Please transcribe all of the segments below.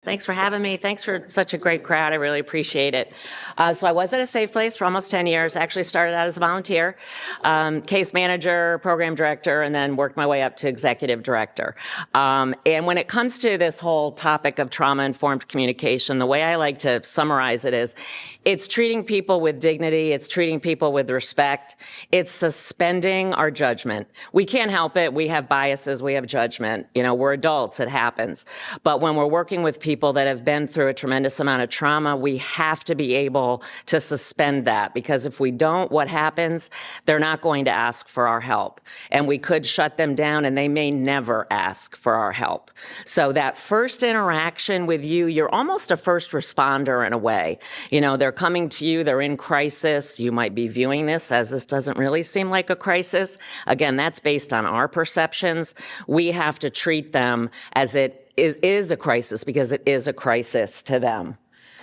Thanks for having me. Thanks for such a great crowd. I really appreciate it. So I was at a safe place for almost 10 years. Actually started out as a volunteer, case manager, program director, and then worked my way up to executive director. And when it comes to this whole topic of trauma-informed communication, the way I like to summarize it is it's treating people with dignity. It's treating people with respect. It's suspending our judgment. We can't help it. We have biases. We have judgment. We're adults. It happens. But when we're working with people that have been through a tremendous amount of trauma, we have to be able to suspend that, because if we don't, what happens? They're not going to ask for our help. And we could shut them down, and they may never ask for our help. So that first interaction with you, you're almost a first responder in a way. They're coming to you, they're in crisis. You might be viewing this as this doesn't really seem like a crisis. Again, that's based on our perceptions. We have to treat them as it is a crisis, because it is a crisis to them.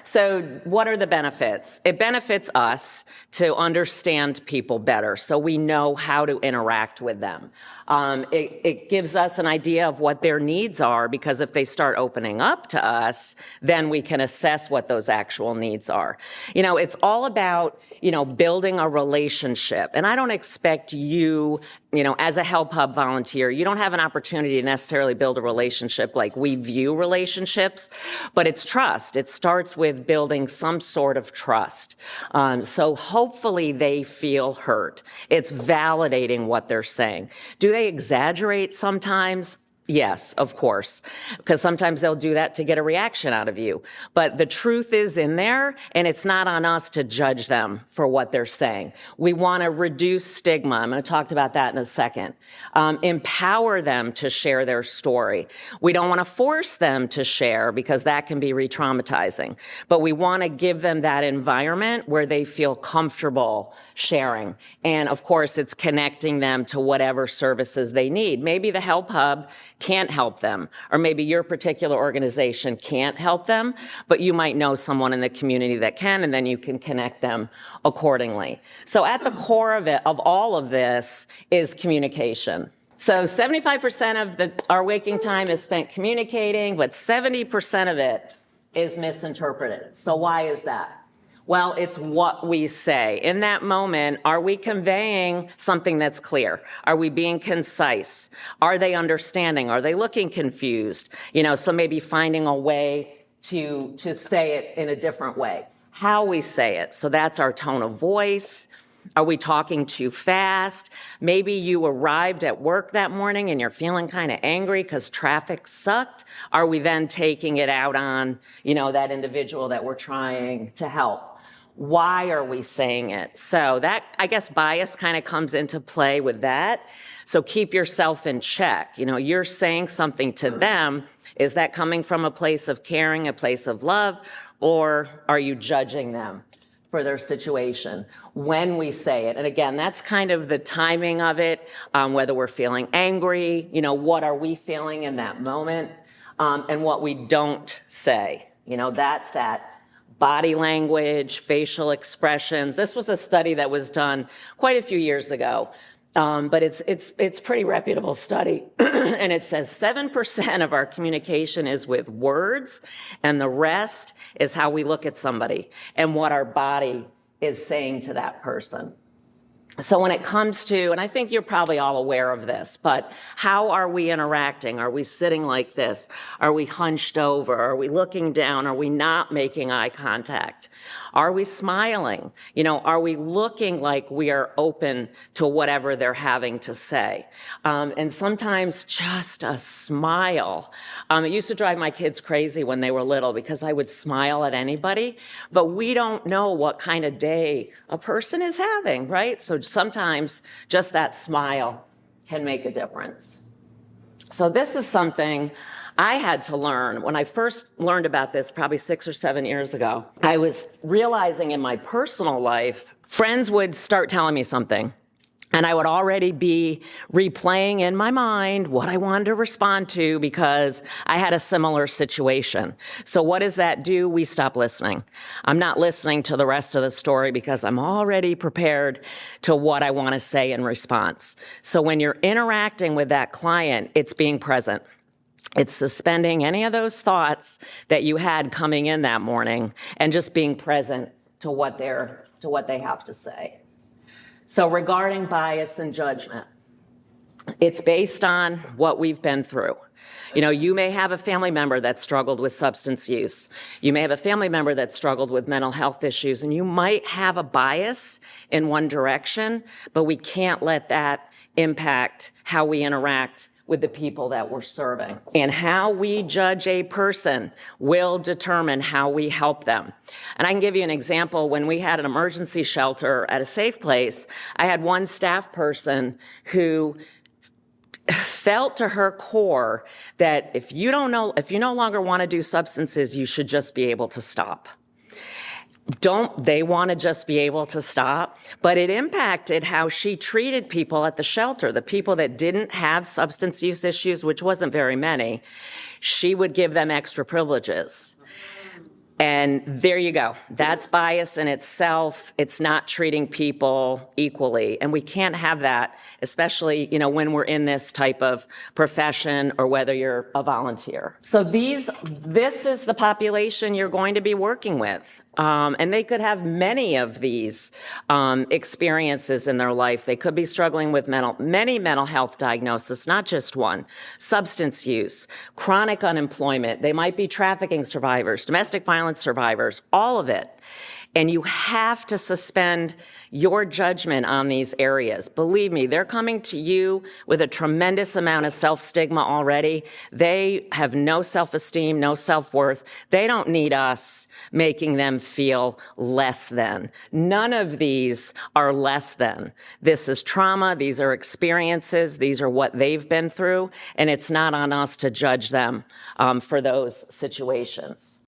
So what are the benefits? It benefits us to understand people better, so we know how to interact with them. It gives us an idea of what their needs are, because if they start opening up to us, then we can assess what those actual needs are. It's all about, building a relationship. And I don't expect you, as a Help Hub volunteer, you don't have an opportunity to necessarily build a relationship like we view relationships, but it's trust. It starts with building some sort of trust. So hopefully they feel heard. It's validating what they're saying. Do they exaggerate sometimes? Yes, of course, because sometimes they'll do that to get a reaction out of you. But the truth is in there, and it's not on us to judge them for what they're saying. We want to reduce stigma. I'm going to talk about that in a second. Empower them to share their story. We don't want to force them to share, because that can be re-traumatizing. But we want to give them that environment where they feel comfortable sharing. And of course, it's connecting them to whatever services they need. Maybe the Help Hub can't help them, or maybe your particular organization can't help them, but you might know someone in the community that can, and then you can connect them accordingly. So at the core of it, of all of this, is communication. So 75% of our waking time is spent communicating, but 70% of it is misinterpreted. So why is that? Well, it's what we say. In that moment, are we conveying something that's clear? Are we being concise? Are they understanding? Are they looking confused? So maybe finding a way to say it in a different way. How we say it. So that's our tone of voice. Are we talking too fast? Maybe you arrived at work that morning and you're feeling kind of angry because traffic sucked. Are we then taking it out on, that individual that we're trying to help? Why are we saying it? So that, I guess, bias kind of comes into play with that. So keep yourself in check. You're saying something to them. Is that coming from a place of caring, a place of love, or are you judging them for their situation when we say it? And again, that's kind of the timing of it, whether we're feeling angry, what are we feeling in that moment, and what we don't say. That's that body language, facial expressions. This was a study that was done quite a few years ago, but it's pretty reputable study. And it says 7% of our communication is with words, and the rest is how we look at somebody and what our body is saying to that person. So when it comes to, and I think you're probably all aware of this, but how are we interacting? Are we sitting like this? Are we hunched over? Are we looking down? Are we not making eye contact? Are we smiling? Are we looking like we are open to whatever they're having to say? And sometimes just a smile. It used to drive my kids crazy when they were little, because I would smile at anybody, but we don't know what kind of day a person is having, right? So sometimes just that smile can make a difference. So this is something I had to learn. When I first learned about this, probably 6 or 7 years ago, I was realizing in my personal life, friends would start telling me something, and I would already be replaying in my mind what I wanted to respond to, because I had a similar situation. So what does that do? We stop listening. I'm not listening to the rest of the story, because I'm already prepared to what I want to say in response. So when you're interacting with that client, it's being present. It's suspending any of those thoughts that you had coming in that morning and just being present to what they have to say. So regarding bias and judgment, it's based on what we've been through. You may have a family member that struggled with substance use. You may have a family member that struggled with mental health issues, and you might have a bias in one direction, but we can't let that impact how we interact with the people that we're serving. And how we judge a person will determine how we help them. And I can give you an example. When we had an emergency shelter at a safe place, I had one staff person who felt to her core that if you no longer want to do substances, you should just be able to stop. Don't they want to just be able to stop? But it impacted how she treated people at the shelter. The people that didn't have substance use issues, which wasn't very many, she would give them extra privileges. And there you go. That's bias in itself. It's not treating people equally. And we can't have that, especially, when we're in this type of profession or whether you're a volunteer. So this is the population you're going to be working with. And they could have many of these experiences in their life. They could be struggling with many mental health diagnoses, not just one. Substance use, chronic unemployment. They might be trafficking survivors, domestic violence survivors, all of it. And you have to suspend your judgment on these areas. Believe me, they're coming to you with a tremendous amount of self-stigma already. They have no self-esteem, no self-worth. They don't need us making them feel less than. None of these are less than. This is trauma. These are experiences. These are what they've been through. And it's not on us to judge them for those situations.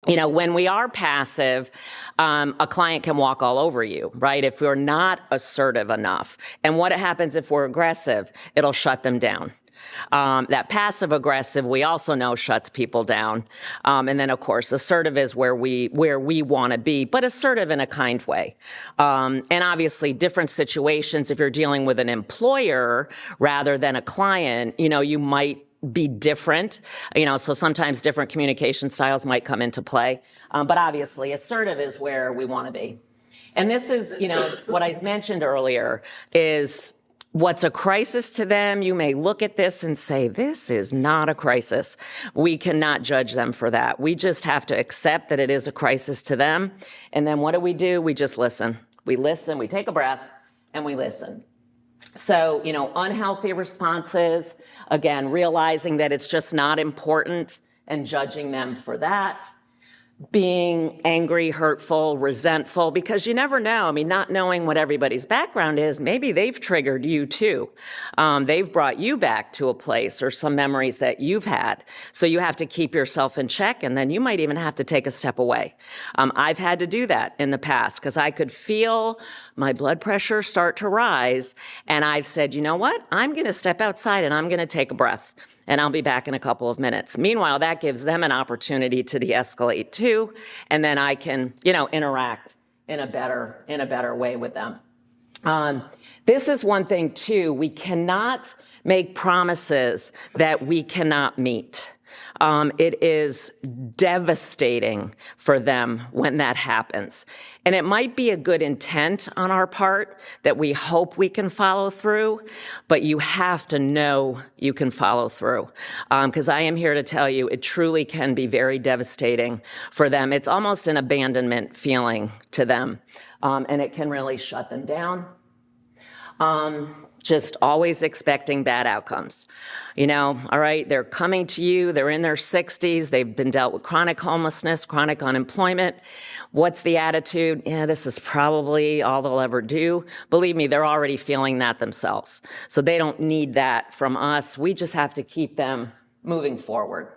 When we are passive, a client can walk all over you, right? If we're not assertive enough. And what happens if we're aggressive? It'll shut them down. That passive aggressive, we also know, shuts people down. And then, of course, assertive is where we want to be, but assertive in a kind way. And obviously, different situations, if you're dealing with an employer rather than a client, you might be different, so sometimes different communication styles might come into play. But obviously, assertive is where we want to be. And this is, what I mentioned earlier is what's a crisis to them. You may look at this and say, this is not a crisis. We cannot judge them for that. We just have to accept that it is a crisis to them. And then what do? We just listen. We listen, we take a breath, and we listen. So, unhealthy responses, again, realizing that it's just not important and judging them for that. Being angry, hurtful, resentful, because you never know. Not knowing what everybody's background is, maybe they've triggered you too. They've brought you back to a place or some memories that you've had. So you have to keep yourself in check, and then you might even have to take a step away. I've had to do that in the past because I could feel my blood pressure start to rise, and I've said, you know what? I'm going to step outside and I'm going to take a breath. And I'll be back in a couple of minutes. Meanwhile, that gives them an opportunity to de-escalate too, and then I can, interact in a better way with them. This is one thing too. We cannot make promises that we cannot meet. It is devastating for them when that happens. And it might be a good intent on our part that we hope we can follow through, but you have to know you can follow through. Because I am here to tell you, it truly can be very devastating for them. It's almost an abandonment feeling to them, and it can really shut them down. Just always expecting bad outcomes. All right, they're coming to you, they're in their 60s, they've been dealt with chronic homelessness, chronic unemployment. What's the attitude? Yeah, this is probably all they'll ever do. Believe me, they're already feeling that themselves. So they don't need that from us. We just have to keep them moving forward.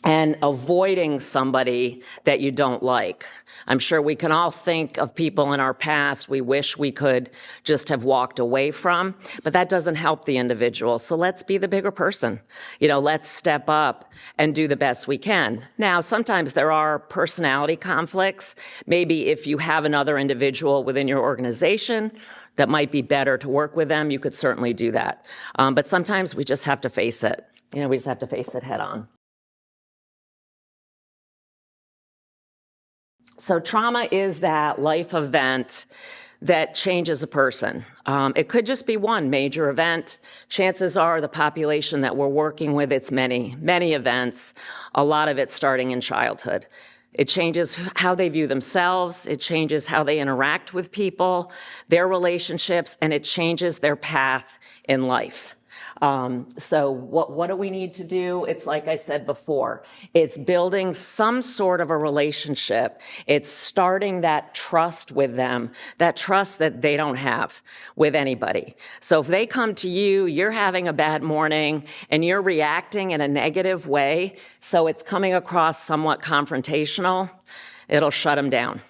And avoiding somebody that you don't like. I'm sure we can all think of people in our past we wish we could just have walked away from, but that doesn't help the individual. So let's be the bigger person. Let's step up and do the best we can. Now, sometimes there are personality conflicts. Maybe if you have another individual within your organization that might be better to work with them, you could certainly do that. But sometimes we just have to face it. We just have to face it head on. So trauma is that life event that changes a person. It could just be one major event. Chances are the population that we're working with, it's many, many events, a lot of it starting in childhood. It changes how they view themselves, it changes how they interact with people, their relationships, and it changes their path in life. So what do we need to do? It's like I said before, it's building some sort of a relationship. It's starting that trust with them, that trust that they don't have with anybody. So if they come to you, you're having a bad morning and you're reacting in a negative way, so it's coming across somewhat confrontational, it'll shut them down.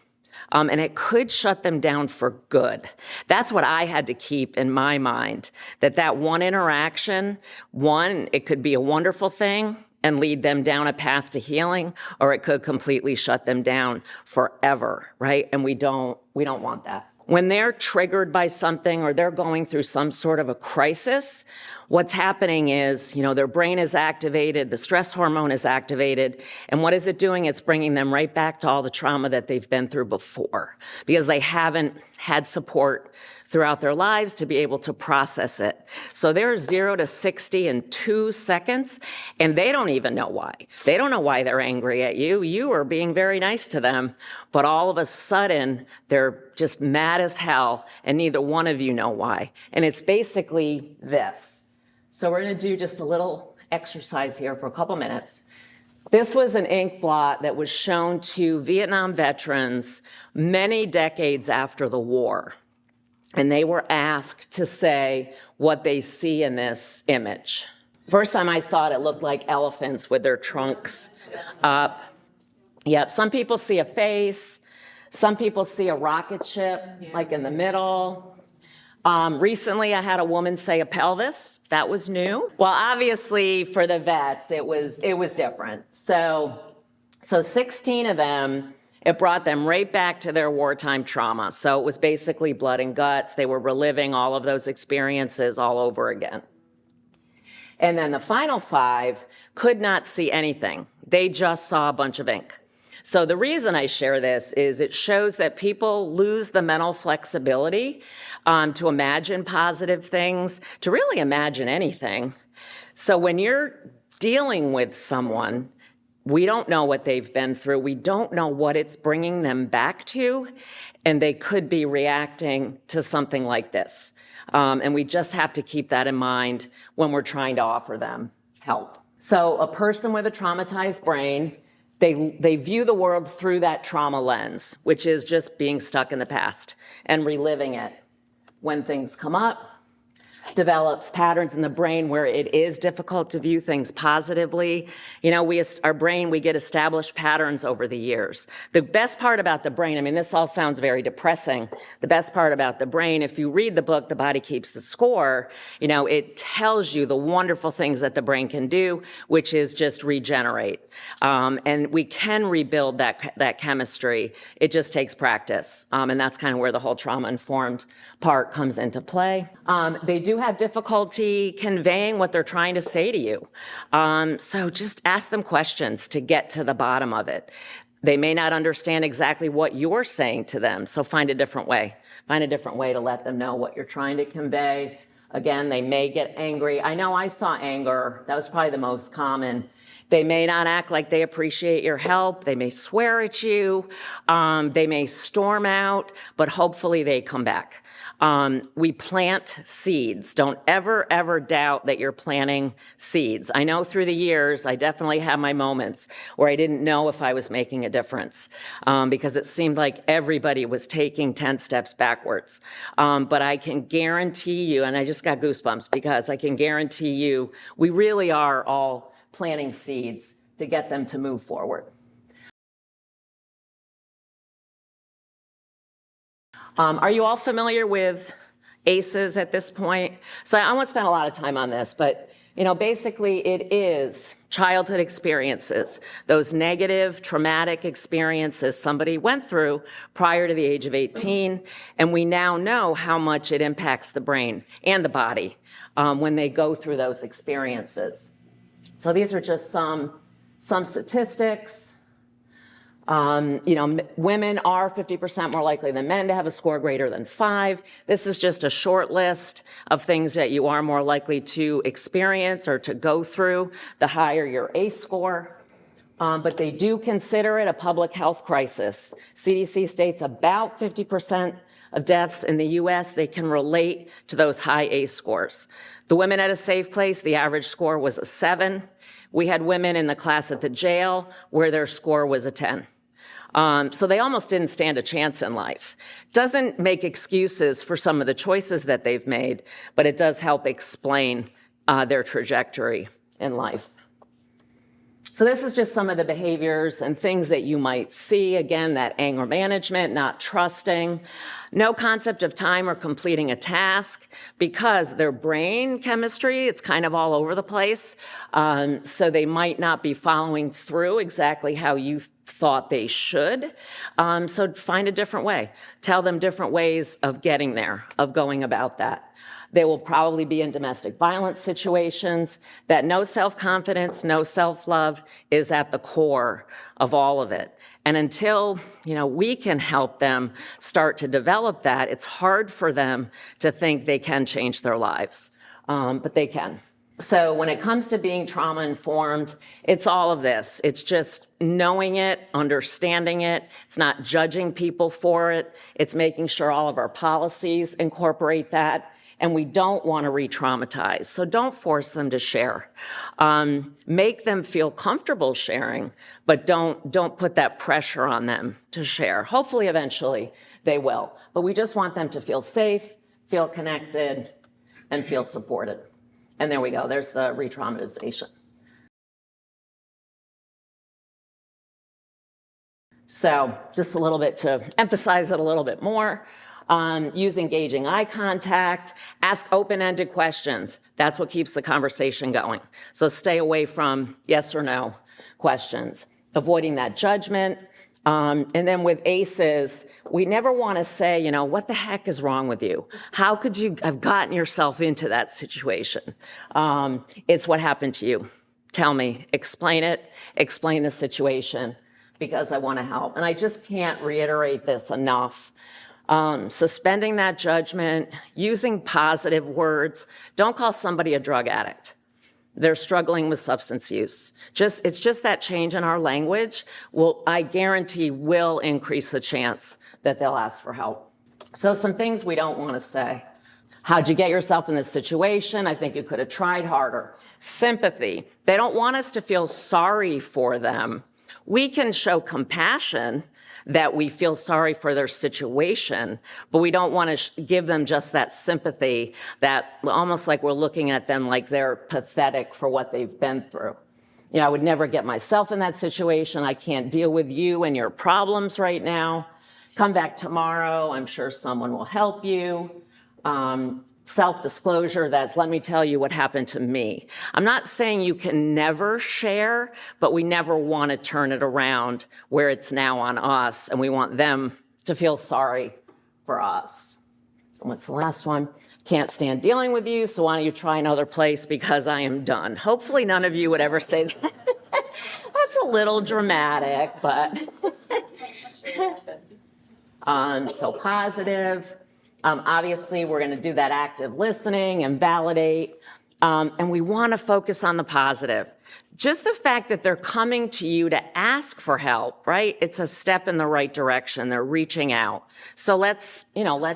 And it could shut them down for good. That's what I had to keep in my mind, that one interaction, it could be a wonderful thing and lead them down a path to healing, or it could completely shut them down forever, right? And we don't want that. When they're triggered by something or they're going through some sort of a crisis, what's happening is, their brain is activated, the stress hormone is activated, and what is it doing? It's bringing them right back to all the trauma that they've been through before, because they haven't had support throughout their lives to be able to process it. So they're 0 to 60 in 2 seconds, and they don't even know why. They don't know why they're angry at you. You are being very nice to them, but all of a sudden, they're just mad as hell, and neither one of you know why. And it's basically this. So we're going to do just a little exercise here for a couple minutes. This was an ink blot that was shown to Vietnam veterans many decades after the war. And they were asked to say what they see in this image. First time I saw it, it looked like elephants with their trunks up. Yep, some people see a face. Some people see a rocket ship, like in the middle. Recently, I had a woman say a pelvis. That was new. Well, obviously, for the vets, it was different. So 16 of them, it brought them right back to their wartime trauma. So it was basically blood and guts. They were reliving all of those experiences all over again. And then the final 5 could not see anything. They just saw a bunch of ink. So the reason I share this is it shows that people lose the mental flexibility to imagine positive things, to really imagine anything. So when you're dealing with someone, we don't know what they've been through. We don't know what it's bringing them back to, and they could be reacting to something like this. And we just have to keep that in mind when we're trying to offer them help. So a person with a traumatized brain, they view the world through that trauma lens, which is just being stuck in the past and reliving it. When things come up, develops patterns in the brain where it is difficult to view things positively. Our brain, we get established patterns over the years. The best part about the brain, this all sounds very depressing. The best part about the brain, if you read the book, The Body Keeps the Score, it tells you the wonderful things that the brain can do, which is just regenerate. And we can rebuild that chemistry. It just takes practice. And that's kind of where the whole trauma-informed part comes into play. They do have difficulty conveying what they're trying to say to you. So just ask them questions to get to the bottom of it. They may not understand exactly what you're saying to them, so find a different way. Find a different way to let them know what you're trying to convey. Again, they may get angry. I know I saw anger. That was probably the most common. They may not act like they appreciate your help. They may swear at you. They may storm out, but hopefully they come back. We plant seeds. Don't ever doubt that you're planting seeds. I know through the years, I definitely had my moments where I didn't know if I was making a difference because it seemed like everybody was taking 10 steps backwards. But I can guarantee you, and I just got goosebumps because I can guarantee you, we really are all planting seeds to get them to move forward. Are you all familiar with ACEs at this point? So I won't spend a lot of time on this, but Basically it is childhood experiences, those negative, traumatic experiences somebody went through prior to the age of 18, and we now know how much it impacts the brain and the body when they go through those experiences. So these are just some statistics. Women are 50% more likely than men to have a score greater than 5. This is just a short list of things that you are more likely to experience or to go through the higher your ACE score. But they do consider it a public health crisis. CDC states about 50% of deaths in the U.S., they can relate to those high ACE scores. The women at a safe place, the average score was a 7. We had women in the class at the jail where their score was a 10. So they almost didn't stand a chance in life. Doesn't make excuses for some of the choices that they've made, but it does help explain their trajectory in life. So this is just some of the behaviors and things that you might see. Again, that anger management, not trusting, no concept of time or completing a task because their brain chemistry, it's kind of all over the place. So they might not be following through exactly how you thought they should. So find a different way. Tell them different ways of getting there, of going about that. They will probably be in domestic violence situations, that no self-confidence, no self-love is at the core of all of it. And until, we can help them start to develop that, it's hard for them to think they can change their lives, but they can. So when it comes to being trauma-informed, it's all of this. It's just knowing it, understanding it. It's not judging people for it. It's making sure all of our policies incorporate that. And we don't want to re-traumatize. So don't force them to share. Make them feel comfortable sharing, but don't put that pressure on them to share. Hopefully, eventually, they will. But we just want them to feel safe, feel connected, and feel supported. And there we go. There's the re-traumatization. So just a little bit to emphasize it a little bit more. Use engaging eye contact, ask open-ended questions. That's what keeps the conversation going. So stay away from yes or no questions, avoiding that judgment. And then with ACEs, we never want to say, what the heck is wrong with you? How could you have gotten yourself into that situation? It's what happened to you. Tell me, explain it, explain the situation, because I want to help. And I just can't reiterate this enough. Suspending that judgment, using positive words. Don't call somebody a drug addict. They're struggling with substance use. It's just that change in our language I guarantee will increase the chance that they'll ask for help. So some things we don't want to say. How'd you get yourself in this situation? I think you could have tried harder. Sympathy. They don't want us to feel sorry for them. We can show compassion that we feel sorry for their situation, but we don't want to give them just that sympathy that almost like we're looking at them like they're pathetic for what they've been through. I would never get myself in that situation. I can't deal with you and your problems right now. Come back tomorrow. I'm sure someone will help you. Self-disclosure, that's let me tell you what happened to me. I'm not saying you can never share, but we never want to turn it around where it's now on us and we want them to feel sorry for us. What's the last one? Can't stand dealing with you, so why don't you try another place because I am done. Hopefully none of you would ever say that. That's a little dramatic, but so positive. Obviously, we're going to do that active listening and validate, and we want to focus on the positive. Just the fact that they're coming to you to ask for help, right? It's a step in the right direction. They're reaching out. So let's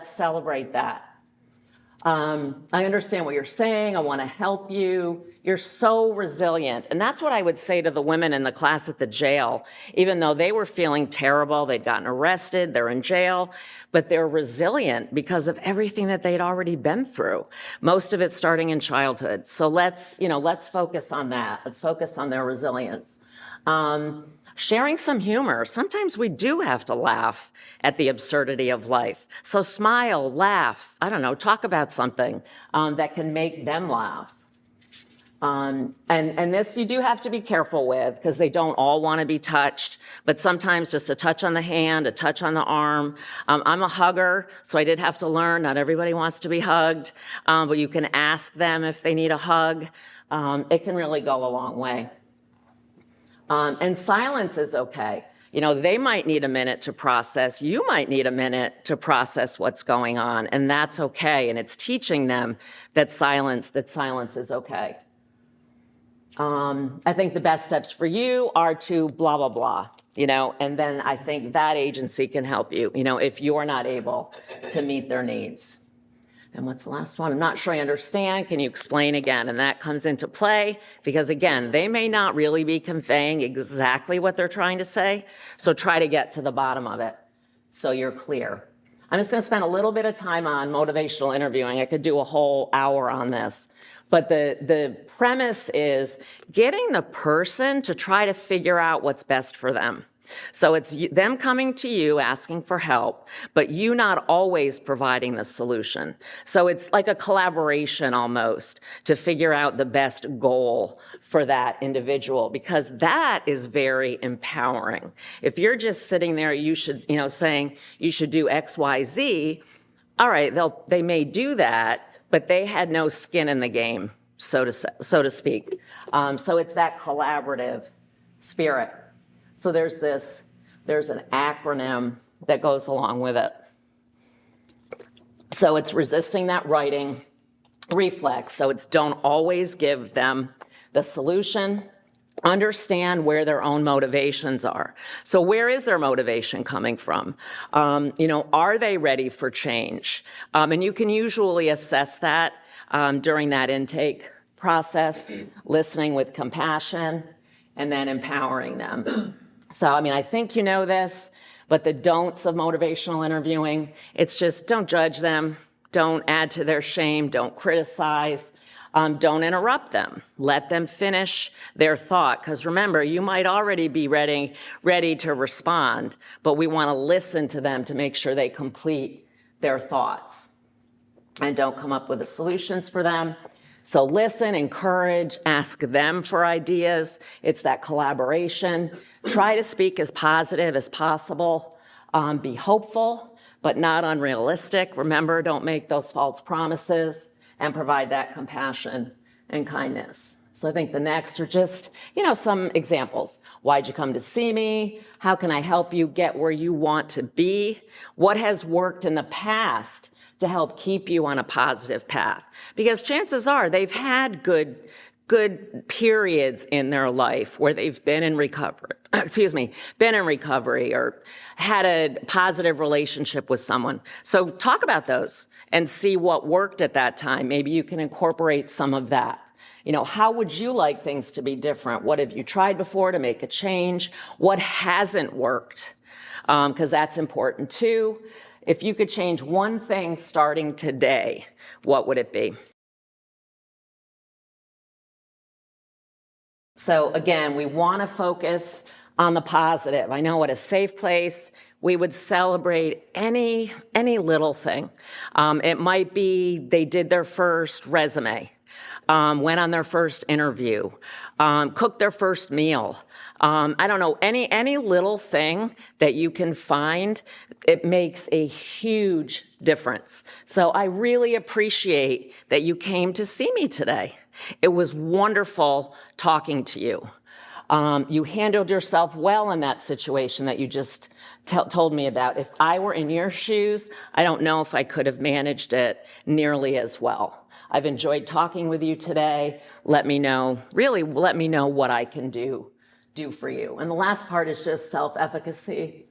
celebrate that. I understand what you're saying. I want to help you. You're so resilient. And that's what I would say to the women in the class at the jail, even though they were feeling terrible, they'd gotten arrested, they're in jail, but they're resilient because of everything that they'd already been through. Most of it starting in childhood. So let's focus on that. Let's focus on their resilience. Sharing some humor. Sometimes we do have to laugh at the absurdity of life. So smile, laugh, talk about something that can make them laugh. And this you do have to be careful with because they don't all want to be touched, but sometimes just a touch on the hand, a touch on the arm. I'm a hugger, so I did have to learn not everybody wants to be hugged, but you can ask them if they need a hug. It can really go a long way. And silence is okay. You know, they might need a minute to process. You might need a minute to process what's going on, and that's okay. And it's teaching them that silence is okay. I think the best steps for you are to blah, blah, blah, you know, and then I think that agency can help you, you know, if you're not able to meet their needs. And what's the last one? I'm not sure I understand. Can you explain again? And that comes into play because, again, they may not really be conveying exactly what they're trying to say. So try to get to the bottom of it so you're clear. I'm just going to spend a little bit of time on motivational interviewing. I could do a whole hour on this. But the premise is getting the person to try to figure out what's best for them. So it's them coming to you asking for help, but you not always providing the solution. So it's like a collaboration almost to figure out the best goal for that individual, because that is very empowering. If you're just sitting there, you should, you know, saying you should do X, Y, Z, all right, they may do that, but they had no skin in the game, so to speak. So it's that collaborative spirit. So there's an acronym that goes along with it. So it's resisting that writing reflex. So it's don't always give them the solution. Understand where their own motivations are. So where is their motivation coming from? You know, are they ready for change? And you can usually assess that during that intake process, listening with compassion, and then empowering them. So, I mean, I think you know this, but the don'ts of motivational interviewing, it's just don't judge them, don't add to their shame, don't criticize. Don't interrupt them. Let them finish their thought. Because remember, you might already be ready to respond, but we want to listen to them to make sure they complete their thoughts. And don't come up with the solutions for them. So listen, encourage, ask them for ideas. It's that collaboration. Try to speak as positive as possible. Be hopeful, but not unrealistic. Remember, don't make those false promises. And provide that compassion and kindness. So I think the next are just, you know, some examples. Why'd you come to see me? How can I help you get where you want to be? What has worked in the past to help keep you on a positive path? Because chances are they've had good periods in their life where they've been in recovery, or had a positive relationship with someone. So talk about those and see what worked at that time. Maybe you can incorporate some of that. You know, how would you like things to be different? What have you tried before to make a change? What hasn't worked? Because that's important too. If you could change one thing starting today, what would it be? So again, we want to focus on the positive. I know at a safe place, we would celebrate any little thing. It might be they did their first resume, went on their first interview, cooked their first meal. I don't know, any little thing that you can find, it makes a huge difference. So I really appreciate that you came to see me today. It was wonderful talking to you. You handled yourself well in that situation that you just told me about. If I were in your shoes, I don't know if I could have managed it nearly as well. I've enjoyed talking with you today. Let me know what I can do for you. And the last part is just self-efficacy.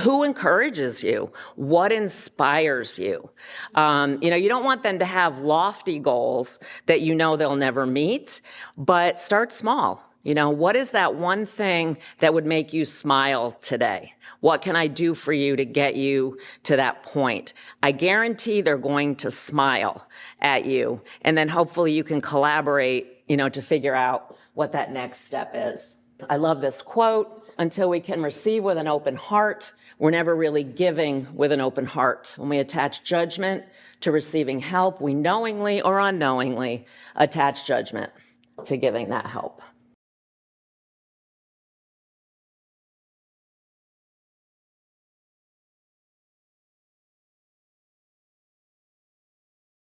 Who encourages you? What inspires you? You don't want them to have lofty goals that you know they'll never meet, but start small. What is that one thing that would make you smile today? What can I do for you to get you to that point? I guarantee they're going to smile at you, and then hopefully you can collaborate, to figure out what that next step is. I love this quote. until we can receive with an open heart, we're never really giving with an open heart. When we attach judgment to receiving help, we knowingly or unknowingly attach judgment to giving that help.